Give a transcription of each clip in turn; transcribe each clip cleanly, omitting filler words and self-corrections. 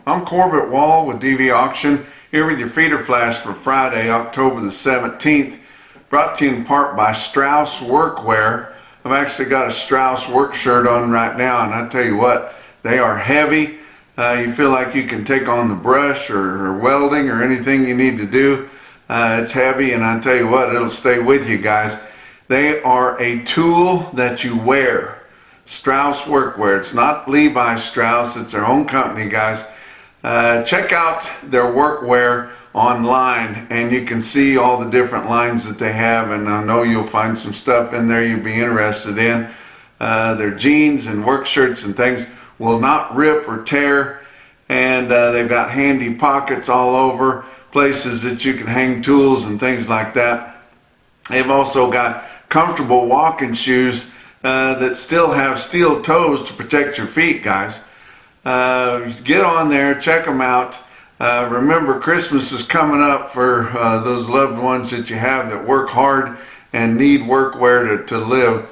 I'm Corbitt with DVAuction, here with your feeder flash for Friday, October the 17th, brought to you in part by Strauss Workwear. I've actually got a Strauss work shirt on right now, and I tell you what, they are heavy. You feel like you can take on the brush or welding or anything you need to do. It's heavy, and I tell you what, it'll stay with you guys. They are a tool that you wear. Strauss Workwear. It's not Levi Strauss, it's their own company, guys. Check out their workwear online and you can see all the different lines that they have, and I know you'll find some stuff in there you'd be interested in. Their jeans and work shirts and things will not rip or tear, and they've got handy pockets all over, places that you can hang tools and things like that. They've also got comfortable walking shoes that still have steel toes to protect your feet, guys. Get on there, check them out. Remember, Christmas is coming up for those loved ones that you have that work hard and need workwear to live.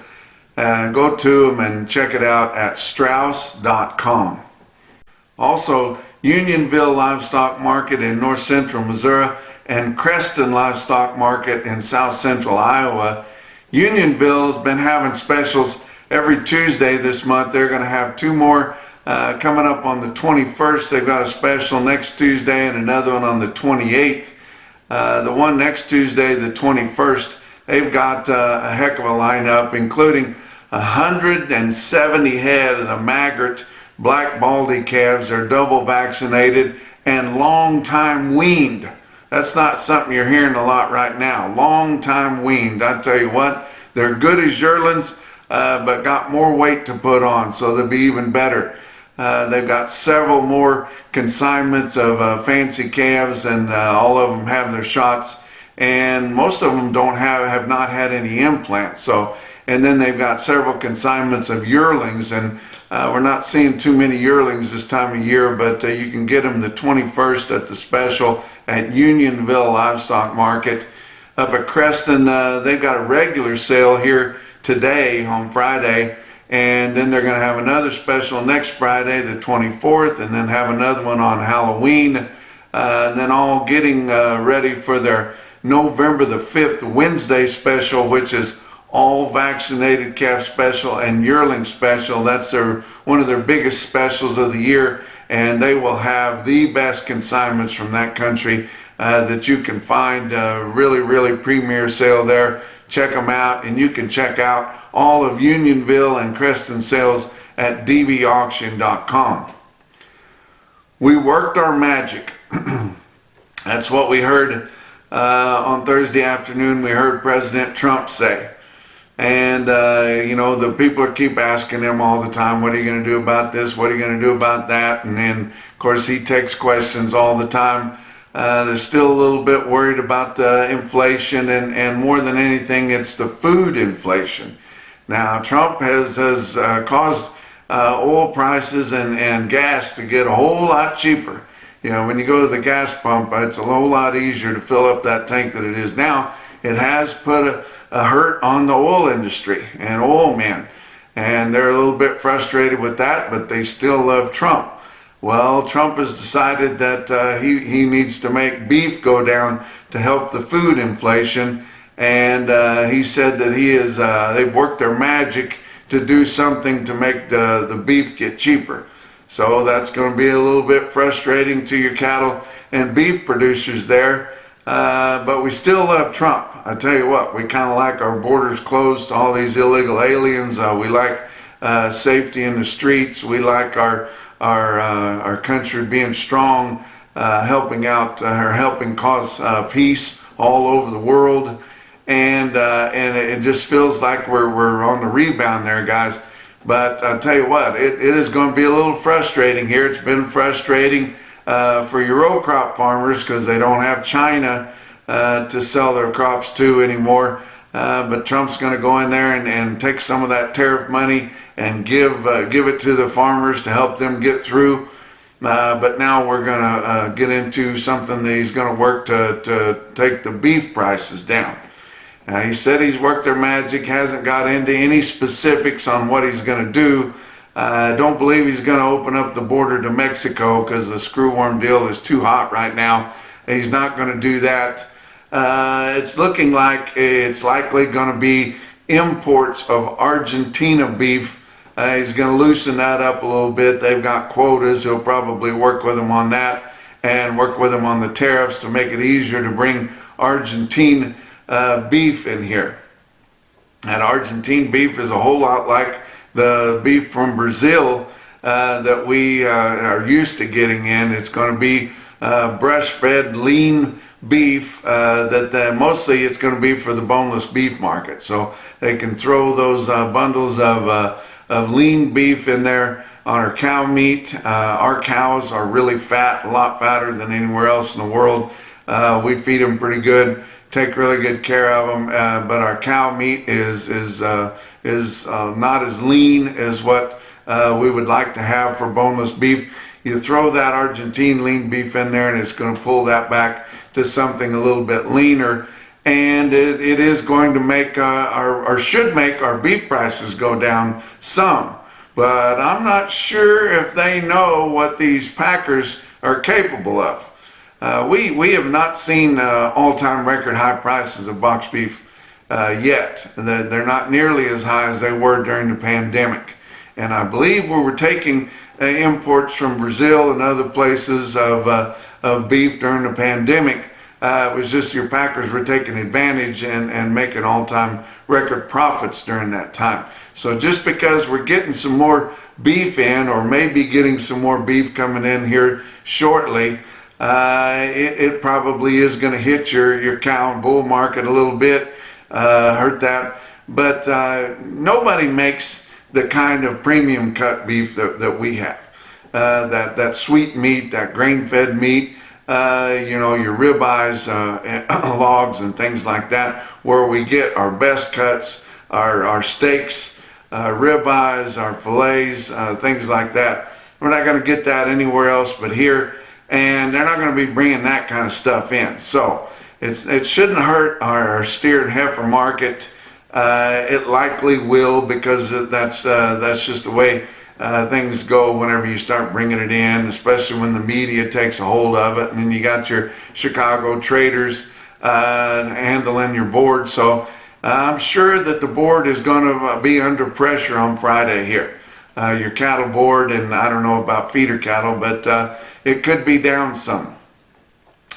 Go to them and check it out at strauss.com. Also, Unionville Livestock Market in north central Missouri and Creston Livestock Market in south central Iowa. Unionville has been having specials every Tuesday this month. They're going to have two more coming up on the 21st. They've got a special next Tuesday and another one on the 28th. The one next Tuesday, the 21st, they've got a heck of a lineup, including 170 head of the Maggart black baldy calves. They're double vaccinated and long time weaned. That's not something you're hearing a lot right now. Long time weaned. I tell you what, they're good as yearlings, but got more weight to put on, so they'll be even better. They've got several more consignments of fancy calves, and all of them have their shots, and most of them have not had any implants. So, and then they've got several consignments of yearlings, and we're not seeing too many yearlings this time of year, but you can get them the 21st at the special at Unionville Livestock Market. Up at Creston, they've got a regular sale here today on Friday, and then they're going to have another special next Friday, the 24th, and then have another one on Halloween, and then all getting ready for their November the 5th Wednesday special, which is all vaccinated calf special and yearling special. That's one of their biggest specials of the year, and they will have the best consignments from that country that you can find. Really premier sale there. Check them out, and you can check out all of Unionville and Creston sales at DVAuction.com. We worked our magic. That's what we heard on Thursday afternoon. We heard President Trump say. And, you know, the people keep asking him all the time, what are you going to do about this? What are you going to do about that? And then, of course, he takes questions all the time. They're still a little bit worried about inflation, and more than anything, it's the food inflation. Now, Trump has caused oil prices and gas to get a whole lot cheaper. You know, when you go to the gas pump, it's a whole lot easier to fill up that tank than it is now. It has put a hurt on the oil industry and oil men, and they're a little bit frustrated with that, but they still love Trump. Well, Trump has decided that he needs to make beef go down to help the food inflation, and he said that they've worked their magic to do something to make the beef get cheaper. So that's going to be a little bit frustrating to your cattle and beef producers there. But we still love Trump. I tell you what, we kind of like our borders closed to all these illegal aliens. We like safety in the streets. We like our country being strong, helping out or helping cause peace all over the world. And it just feels like we're on the rebound there, guys. But I tell you what, it is going to be a little frustrating here. It's been frustrating for your row crop farmers because they don't have China to sell their crops to anymore. But Trump's going to go in there and take some of that tariff money and give it to the farmers to help them get through. But now we're going to get into something that he's going to work to take the beef prices down. He said he's worked their magic, hasn't got into any specifics on what he's going to do, I don't believe he's going to open up the border to Mexico because the screwworm deal is too hot right now. He's not going to do that. It's looking like it's likely going to be imports of Argentina beef. He's going to loosen that up a little bit. They've got quotas. He'll probably work with them on that and work with them on the tariffs to make it easier to bring Argentine beef in here. That Argentine beef is a whole lot like the beef from Brazil that we are used to getting in. It's going to be breastfed, lean beef that mostly it's going to be for the boneless beef market. So they can throw those bundles of lean beef in there on our cow meat. Our cows are really fat, a lot fatter than anywhere else in the world. We feed them pretty good, take really good care of them, but our cow meat is not as lean as what we would like to have for boneless beef. You throw that Argentine lean beef in there and it's going to pull that back to something a little bit leaner, and it is going to make or should make our beef prices go down some. But I'm not sure if they know what these packers are capable of. We have not seen all-time record high prices of boxed beef yet. They're not nearly as high as they were during the pandemic. And I believe we were taking imports from Brazil and other places of beef during the pandemic. It was just your packers were taking advantage and making all-time record profits during that time. So just because we're getting some more beef in, or maybe getting some more beef coming in here shortly, it probably is going to hit your cow and bull market a little bit, hurt that. But nobody makes the kind of premium cut beef that we have. That sweet meat, that grain-fed meat, your ribeyes, logs and things like that, where we get our best cuts, our steaks, ribeyes, our fillets, things like that. We're not going to get that anywhere else but here, and they're not going to be bringing that kind of stuff in. So it shouldn't hurt our steer and heifer market. It likely will, because that's just the way things go whenever you start bringing it in, especially when the media takes a hold of it, and then you got your Chicago traders handling your board. So I'm sure that the board is going to be under pressure on Friday here. Your cattle board, and I don't know about feeder cattle, but it could be down some.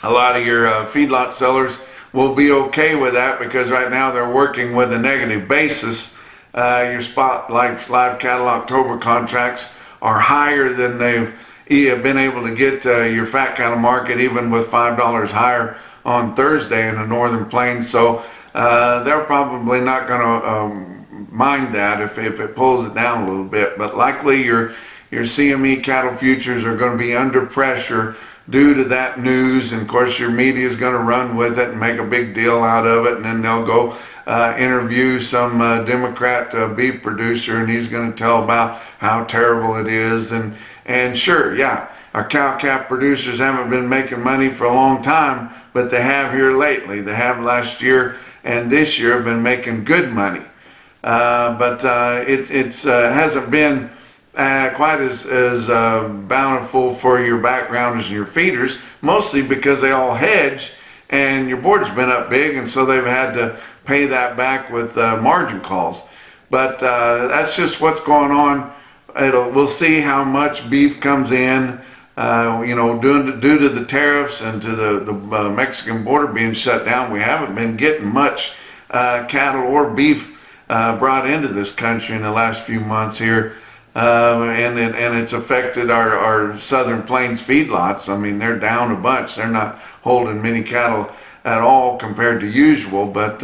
A lot of your feedlot sellers will be okay with that, because right now they're working with a negative basis. Your spot live cattle October contracts are higher than they've been able to get your fat cattle market, even with $5 higher on Thursday in the Northern Plains. So they're probably not going to mind that if it pulls it down a little bit. But likely your CME cattle futures are going to be under pressure due to that news, and of course your media is going to run with it and make a big deal out of it, and then they'll go interview some Democrat beef producer, and he's going to tell about how terrible it is. And sure, yeah, our cow-calf producers haven't been making money for a long time, but they have here lately. They have last year and this year have been making good money. But it hasn't been quite as bountiful for your backgrounders and your feeders, mostly because they all hedge, and your board's been up big, and so they've had to pay that back with margin calls. But that's just what's going on. We'll see how much beef comes in. Due to the tariffs and to the Mexican border being shut down, we haven't been getting much cattle or beef brought into this country in the last few months here. And it's affected our Southern Plains feedlots. I mean, they're down a bunch. They're not holding many cattle at all compared to usual, but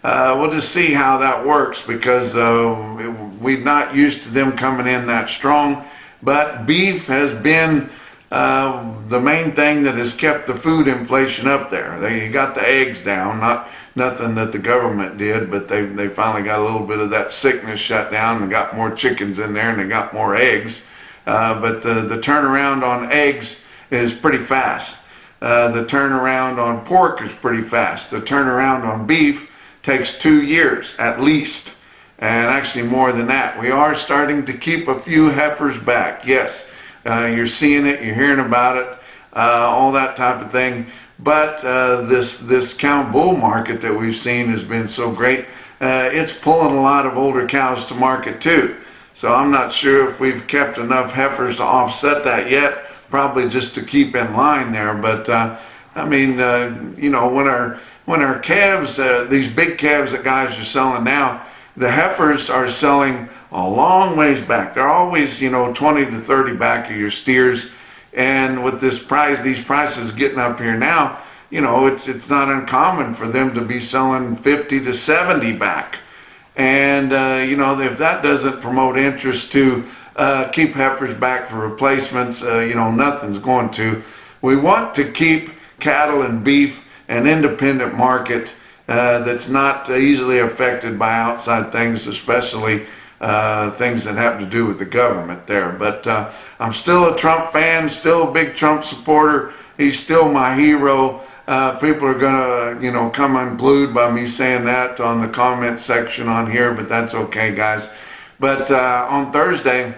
we'll just see how that works, because we're not used to them coming in that strong. But beef has been the main thing that has kept the food inflation up there. They got the eggs down, nothing that the government did, but they finally got a little bit of that sickness shut down and got more chickens in there, and they got more eggs. But the turnaround on eggs is pretty fast. The turnaround on pork is pretty fast. The turnaround on beef takes 2 years at least. and actually more than that. We are starting to keep a few heifers back. Yes, you're seeing it, you're hearing about it, all that type of thing. But this cow bull market that we've seen has been so great. It's pulling a lot of older cows to market too. So I'm not sure if we've kept enough heifers to offset that yet. Probably just to keep in line there. But I mean, you know, when our calves, these big calves that guys are selling now, the heifers are selling a long ways back. They're always, you know, 20 to 30 back of your steers. And with this price, these prices getting up here now, you know, it's not uncommon for them to be selling 50 to 70 back. And, you know, if that doesn't promote interest to keep heifers back for replacements, you know, nothing's going to. We want to keep cattle and beef an independent market that's not easily affected by outside things, especially things that have to do with the government there. But I'm still a Trump fan, still a big Trump supporter. He's still my hero. People are gonna, you know, come unglued by me saying that on the comment section on here, but that's okay, guys. But on Thursday,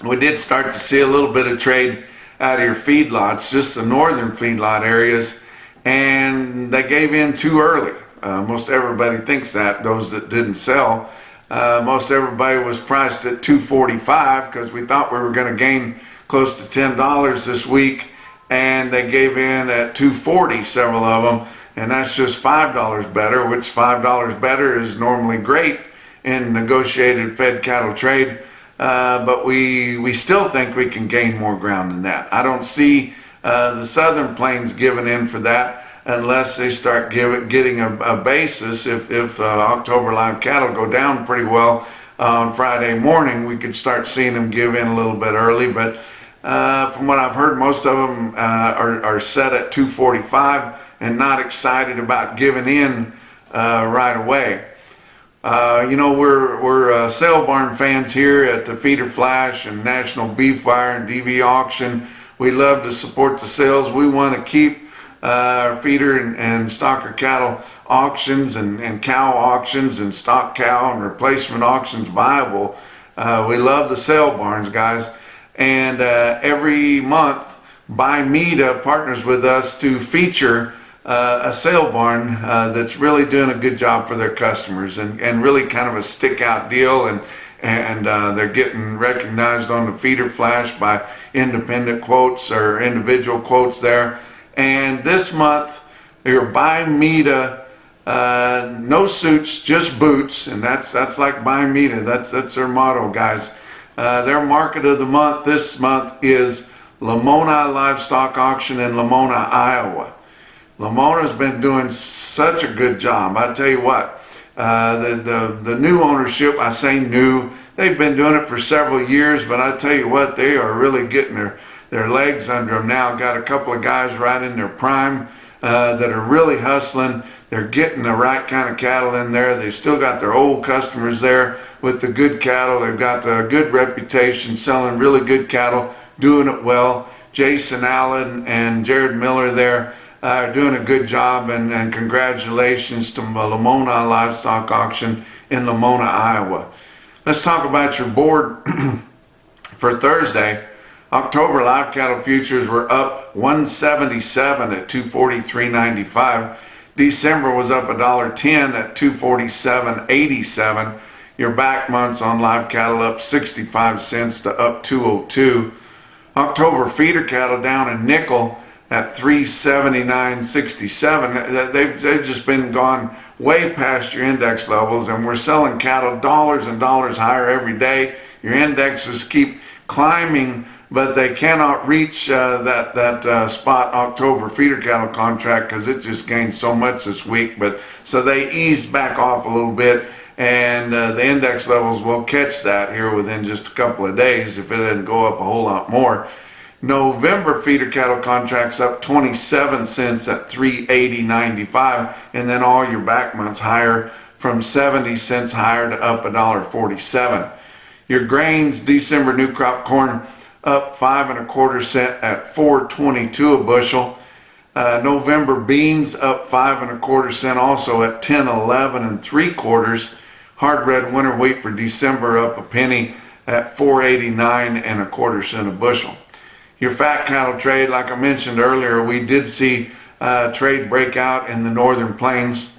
we did start to see a little bit of trade out of your feedlots, just the northern feedlot areas, and they gave in too early. Most everybody thinks that, those that didn't sell. Most everybody was priced at $2.45 because we thought we were going to gain close to $10 this week, and they gave in at $2.40, several of them, and that's just $5 better, which $5 better is normally great in negotiated fed cattle trade, but we still think we can gain more ground than that. I don't see the Southern Plains giving in for that unless they start getting a basis. If October live cattle go down pretty well on Friday morning, we could start seeing them give in a little bit early. But from what I've heard, most of them are set at $2.45 and not excited about giving in right away. You know, we're sale barn fans here at the Feeder Flash and NationalBeefWire and DVAuction. We love to support the sales. We want to keep our feeder and stocker cattle auctions and cow auctions and stock cow and replacement auctions viable. We love the sale barns, guys. And every month, BuyMeTA partners with us to feature a sale barn that's really doing a good job for their customers and really kind of a stick out deal, and they're getting recognized on the Feeder Flash by independent quotes or individual quotes there. And this month, your BuyMeTA, no suits, just boots, and that's like BuyMeTA. That's their motto, guys. Their market of the month this month is Lamona Livestock Auction in Lamona, Iowa. Lamona's been doing such a good job. I tell you what, the new ownership, I say new, they've been doing it for several years, but I tell you what, they are really getting their legs under them now. Got a couple of guys right in their prime that are really hustling. They're getting the right kind of cattle in there. They've still got their old customers there with the good cattle. They've got a good reputation, selling really good cattle, doing it well. Jason Allen and Jared Miller there are doing a good job, and congratulations to Lamona Livestock Auction in Lamona, Iowa. Let's talk about your board for Thursday. October live cattle futures were up 177 at 243.95. December was up $1.10 at 247.87. Your back months on live cattle up 65 cents to up 202. October feeder cattle down a nickel at 379.67. They've just been gone way past your index levels, and we're selling cattle dollars and dollars higher every day. Your indexes keep climbing, but they cannot reach that spot October feeder cattle contract because it just gained so much this week. But so they eased back off a little bit, and the index levels will catch that here within just a couple of days if it doesn't go up a whole lot more. November feeder cattle contracts up 27 cents at 380.95, and then all your back months higher from 70 cents higher to up $1.47. Your grains, December new crop corn up 5 1/4 cents at 4.22 a bushel. November beans up 5 1/4 cents also at 10.11 3/4. Hard red winter wheat for December up a penny at 4.89 1/4 cents a bushel. Your fat cattle trade, like I mentioned earlier, we did see trade breakout in the northern plains.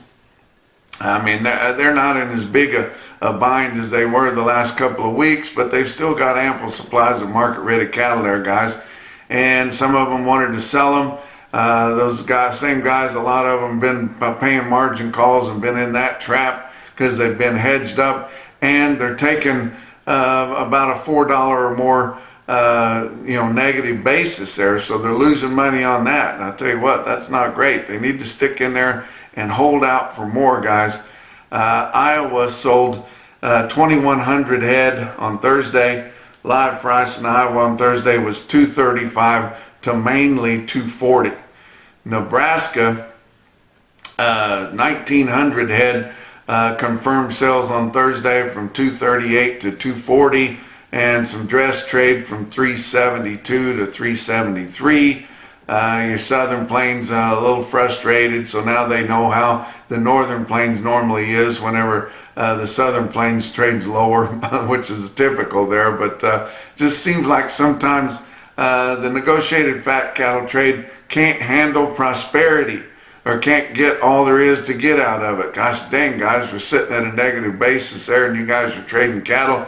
I mean, they're not in as big a bind as they were the last couple of weeks, but they've still got ample supplies of market-ready cattle there, guys. And some of them wanted to sell them. Those guys, same guys, a lot of them been paying margin calls and been in that trap because they've been hedged up, and they're taking about a $4 or more negative basis there, so they're losing money on that. And I tell you what, that's not great. They need to stick in there and hold out for more, guys. Iowa sold 2,100 head on Thursday. Live price in Iowa on Thursday was $235 to mainly $240. Nebraska, 1,900 head confirmed sales on Thursday from $238 to $240, and some dress trade from $372 to $373. Your southern plains a little frustrated, so now they know how the northern plains normally is whenever the southern plains trades lower, which is typical there. But just seems like sometimes the negotiated fat cattle trade can't handle prosperity, or can't get all there is to get out of it. Gosh dang, guys, we're sitting at a negative basis there, and you guys are trading cattle.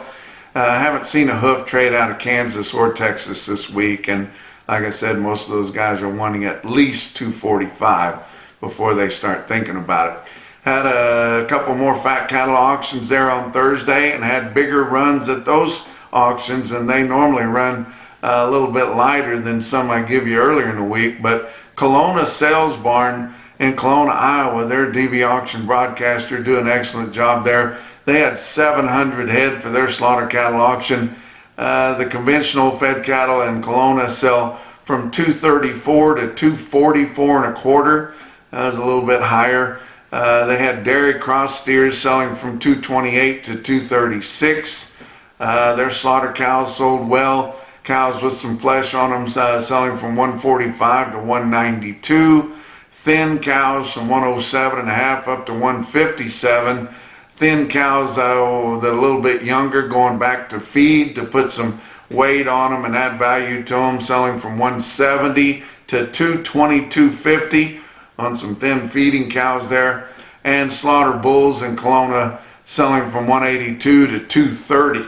I haven't seen a hoof trade out of Kansas or Texas this week, and like I said, most of those guys are wanting at least $245 before they start thinking about it. Had a couple more fat cattle auctions there on Thursday, and had bigger runs at those auctions, and they normally run a little bit lighter than some I give you earlier in the week. But Kelowna Sales Barn in Kelowna, Iowa, their DVAuction broadcaster, do an excellent job there. They had 700 head for their slaughter cattle auction. The conventional fed cattle in Kelowna sell from $234 to $244 1/4. That was a little bit higher. They had dairy cross steers selling from $228 to $236. Their slaughter cows sold well. Cows with some flesh on them selling from $145 to $192. Thin cows from $107.5 up to $157. Thin cows that are a little bit younger, going back to feed to put some weight on them and add value to them, selling from $170 to $222.50 on some thin feeding cows there. And slaughter bulls in Kelowna selling from $182 to $230.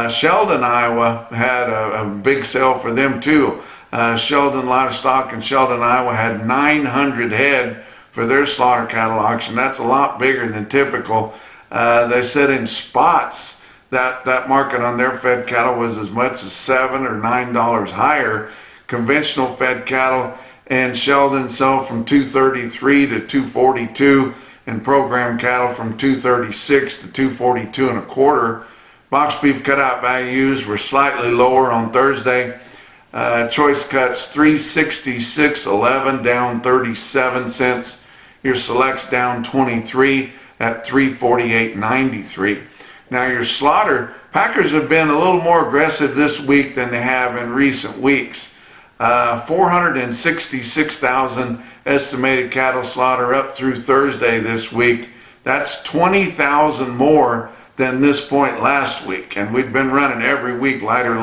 Sheldon, Iowa had a big sale for them too. Sheldon Livestock in Sheldon, Iowa had 900 head for their slaughter cattle auction. That's a lot bigger than typical. They said in spots that market on their fed cattle was as much as $7 or $9 higher. Conventional fed cattle in Sheldon sell from $233 to $242, and program cattle from $236 to $242 1/4. Box beef cutout values were slightly lower on Thursday. Choice cuts $366.11, down 37 cents. Your selects down 23 at $348.93. Now your slaughter, packers have been a little more aggressive this week than they have in recent weeks. 466,000 estimated cattle slaughter up through Thursday this week. That's 20,000 more than this point last week. And we'd been running every week lighter,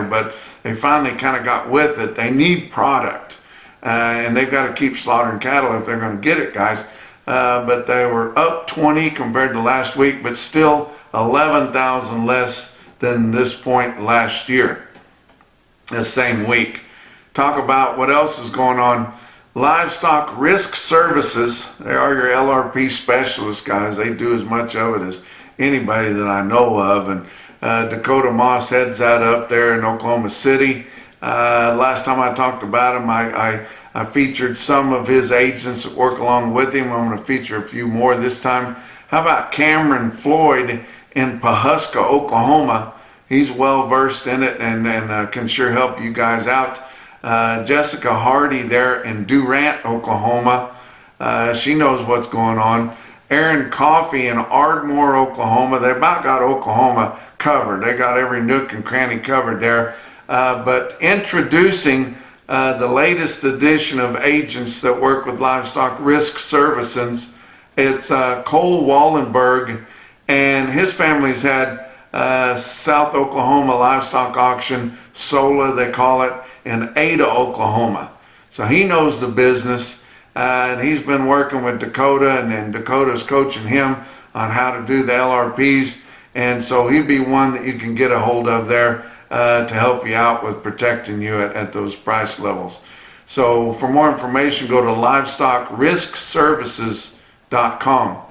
but they finally kind of got with it. They need product, and they've got to keep slaughtering cattle if they're going to get it, guys. But they were up 20 compared to last week, but still 11,000 less than this point last year, the same week. Talk about what else is going on. Livestock Risk Services, they are your LRP specialists, guys. They do as much of it as anybody that I know of. And Dakota Moss heads that up there in Oklahoma City. Last time I talked about him, I featured some of his agents that work along with him. I'm going to feature a few more this time. How about Cameron Floyd in Pawhuska, Oklahoma? He's well versed in it and can sure help you guys out. Jessica Hardy there in Durant, Oklahoma. She knows what's going on. Aaron Coffey in Ardmore, Oklahoma. They about got Oklahoma covered. They got every nook and cranny covered there. But introducing the latest edition of agents that work with Livestock Risk Services. It's Cole Wallenberg and his family's had South Oklahoma Livestock Auction, SOLA they call it, in Ada, Oklahoma. So he knows the business, and he's been working with Dakota, and Dakota's coaching him on how to do the LRPs, and so he'd be one that you can get a hold of there to help you out with protecting you at those price levels. So for more information, go to livestockriskservices.com.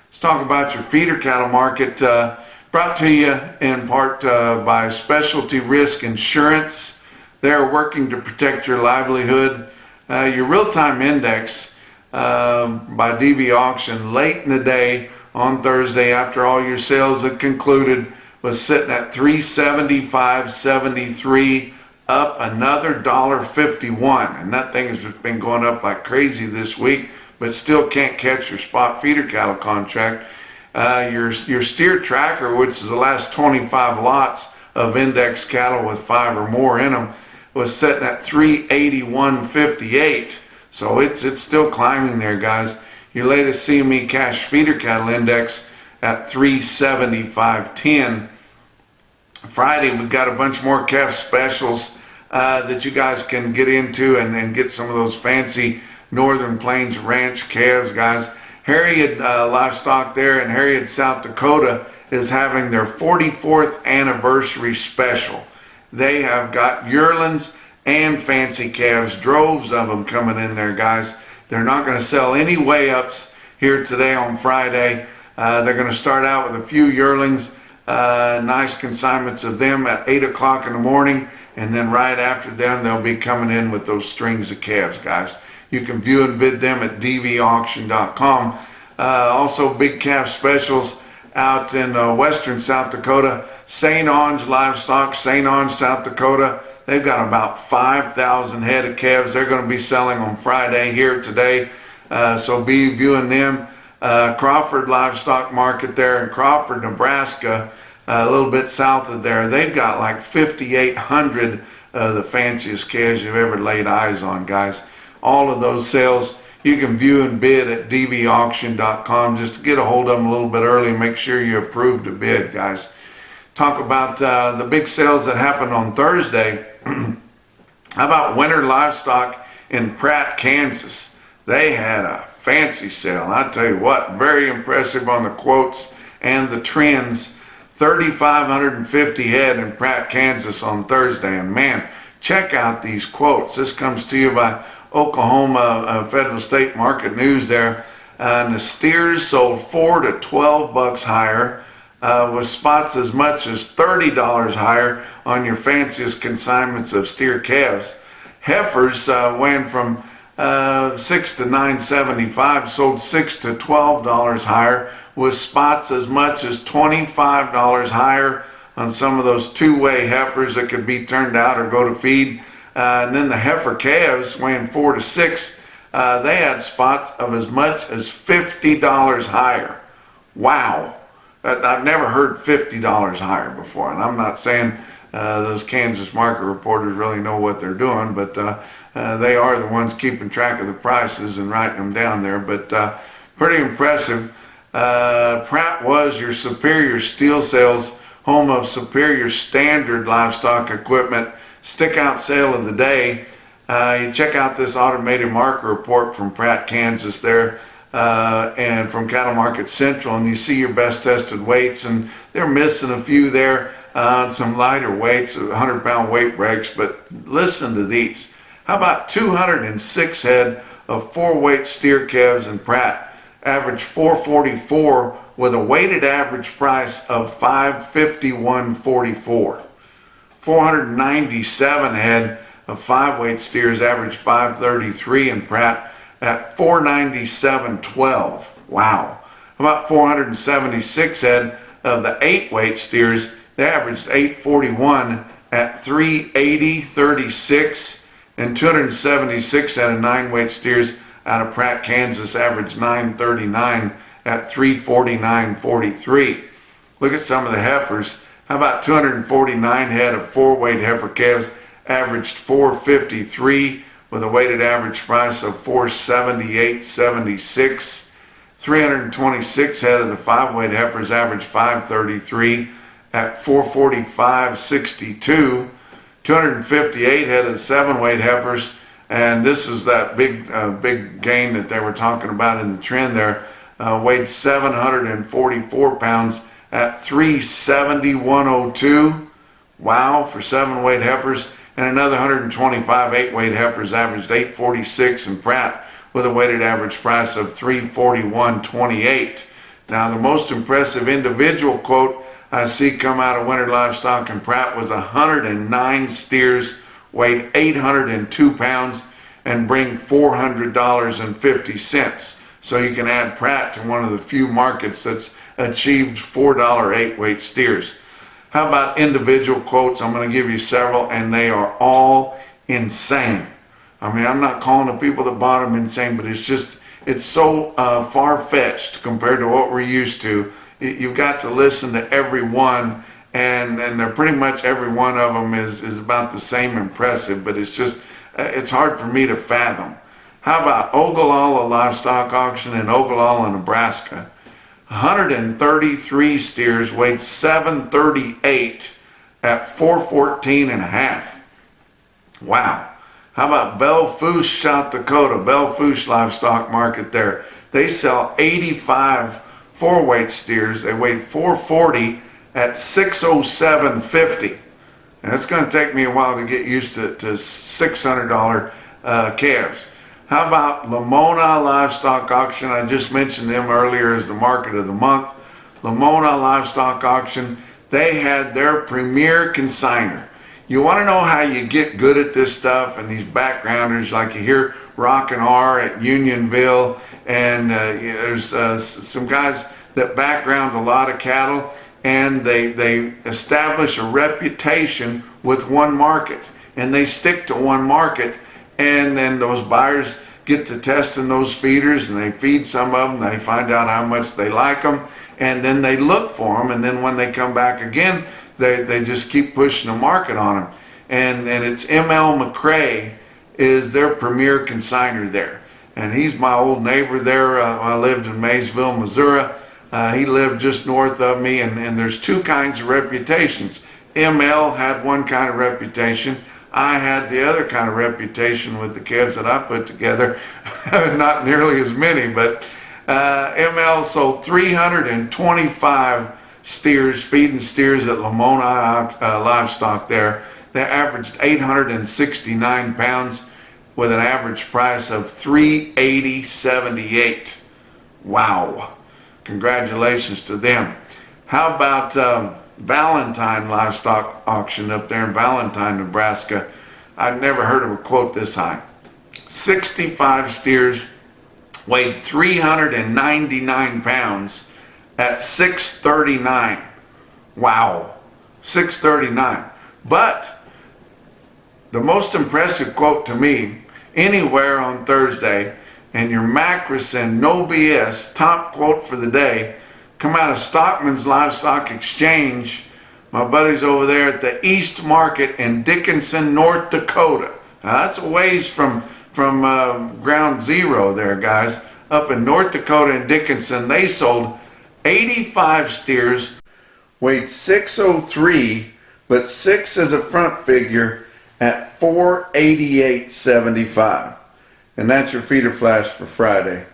Let's talk about your feeder cattle market, brought to you in part by Specialty Risk Insurance. They're working to protect your livelihood. Your real-time index by DVAuction late in the day on Thursday, after all your sales had concluded, was sitting at 375.73, up another $1.51, and that thing has just been going up like crazy this week, but still can't catch your spot feeder cattle contract. Your steer tracker, which is the last 25 lots of index cattle with 5 or more in them, was sitting at 381.58. So it's still climbing there, guys. Your latest CME cash feeder cattle index at 375.10. Friday, we've got a bunch more calf specials that you guys can get into and get some of those fancy Northern Plains Ranch calves, guys. Harriet Livestock there in Harriet, South Dakota is having their 44th anniversary special. They have got yearlings and fancy calves, droves of them coming in there, guys. They're not going to sell any weigh-ups here today on Friday. They're going to start out with a few yearlings, nice consignments of them at 8 o'clock in the morning, and then right after them they'll be coming in with those strings of calves, guys. You can view and bid them at DVAuction.com. Also big calf specials out in western South Dakota. St. Ange Livestock, St. Ange, South Dakota. They've got about 5,000 head of calves they're going to be selling on Friday here today. So be viewing them. Crawford Livestock Market there in Crawford, Nebraska, a little bit south of there. They've got like 5,800 of the fanciest calves you've ever laid eyes on, guys. All of those sales you can view and bid at DVAuction.com. Just to get a hold of them a little bit early and make sure you approve to bid, guys. Talk about the big sales that happened on Thursday. How about Winter Livestock in Pratt, Kansas? They had a fancy sale. I tell you what, very impressive on the quotes and the trends. 3,550 head in Pratt, Kansas on Thursday. And man, check out these quotes. This comes to you by Oklahoma Federal State Market News there. And the steers sold $4 to $12 higher, with spots as much as $30 higher on your fanciest consignments of steer calves. Heifers went from $6 to $9.75, sold $6 to $12 higher, with spots as much as $25 higher on some of those two-way heifers that could be turned out or go to feed. And then the heifer calves weighing $4 to $6, they had spots of as much as $50 higher. Wow. I've never heard $50 higher before, and I'm not saying those Kansas market reporters really know what they're doing, but they are the ones keeping track of the prices and writing them down there. But pretty impressive. Pratt was your Superior Steel Sales, home of Superior Standard Livestock Equipment, stick-out sale of the day. You check out this automated market report from Pratt, Kansas there, and from Cattle Market Central, and you see your best tested weights, and they're missing a few there on some lighter weights, 100-pound weight breaks, but listen to these. How about 206 head of 4-weight steer calves in Pratt, average 444 with a weighted average price of $551.44. 497 head of 5-weight steers, average 533 in Pratt at $497.12. Wow. About 476 head of the 8-weight steers, they averaged $841 at $380.36, and 276 head of 9-weight steers out of Pratt, Kansas, averaged $939 at $349.43. Look at some of the heifers. How about 249 head of 4-weight heifer calves, averaged $453 with a weighted average price of $478.76. 326 head of the 5-weight heifers averaged 533 at 445.62. 258 head of the 7-weight heifers, and this is that big gain that they were talking about in the trend there, weighed 744 pounds at 371.02. Wow, for 7-weight heifers. And another 125 8-weight heifers averaged 846 in Pratt with a weighted average price of 341.28. Now, the most impressive individual quote I see come out of Winter Livestock in Pratt was 109 steers, weighed 802 pounds, and bring $400.50. So you can add Pratt to one of the few markets that's achieved $4 8-weight steers. How about individual quotes? I'm going to give you several, and they are all insane. I mean, I'm not calling the people that bought them insane, but it's so far-fetched compared to what we're used to. You've got to listen to every one, and they're pretty much every one of them is about the same impressive, but it's hard for me to fathom. How about Ogallala Livestock Auction in Ogallala, Nebraska? 133 steers weighed 738 at 414.5. Wow. How about Belle Fourche, South Dakota? Belle Fourche Livestock Market there. They sell 85 4-weight steers. They weighed 440 at 607.50. And it's going to take me a while to get used to $600 calves. How about Lamona Livestock Auction? I just mentioned them earlier as the market of the month. Lamona Livestock Auction, they had their premier consignor. You want to know how you get good at this stuff and these backgrounders, like you hear Rock and R at Unionville, and there's some guys that background a lot of cattle, and they establish a reputation with one market, and they stick to one market. And then those buyers get to testing those feeders, and they feed some of them. They find out how much they like them, and then they look for them. And then when they come back again, they just keep pushing the market on them. And it's M.L. McCrae is their premier consignor there. And he's my old neighbor there. I lived in Maysville, Missouri. He lived just north of me. And there's two kinds of reputations. M.L. had one kind of reputation. I had the other kind of reputation with the calves that I put together. Not nearly as many, but ML sold 325 steers, feeding steers at Lamona Livestock there. They averaged 869 pounds with an average price of $380.78. Wow. Congratulations to them. How about Valentine Livestock Auction up there in Valentine, Nebraska? I've never heard of a quote this high. 65 steers weighed 399 pounds at $639. Wow, $639. But the most impressive quote to me, anywhere on Thursday, and your Macrison No BS top quote for the day, come out of Stockman's Livestock Exchange. My buddies over there at the East Market in Dickinson, North Dakota. Now that's a ways from ground zero there, guys. Up in North Dakota in Dickinson, they sold 85 steers, weighed 603, but 6 as a front figure at $488.75. And that's your feeder flash for Friday.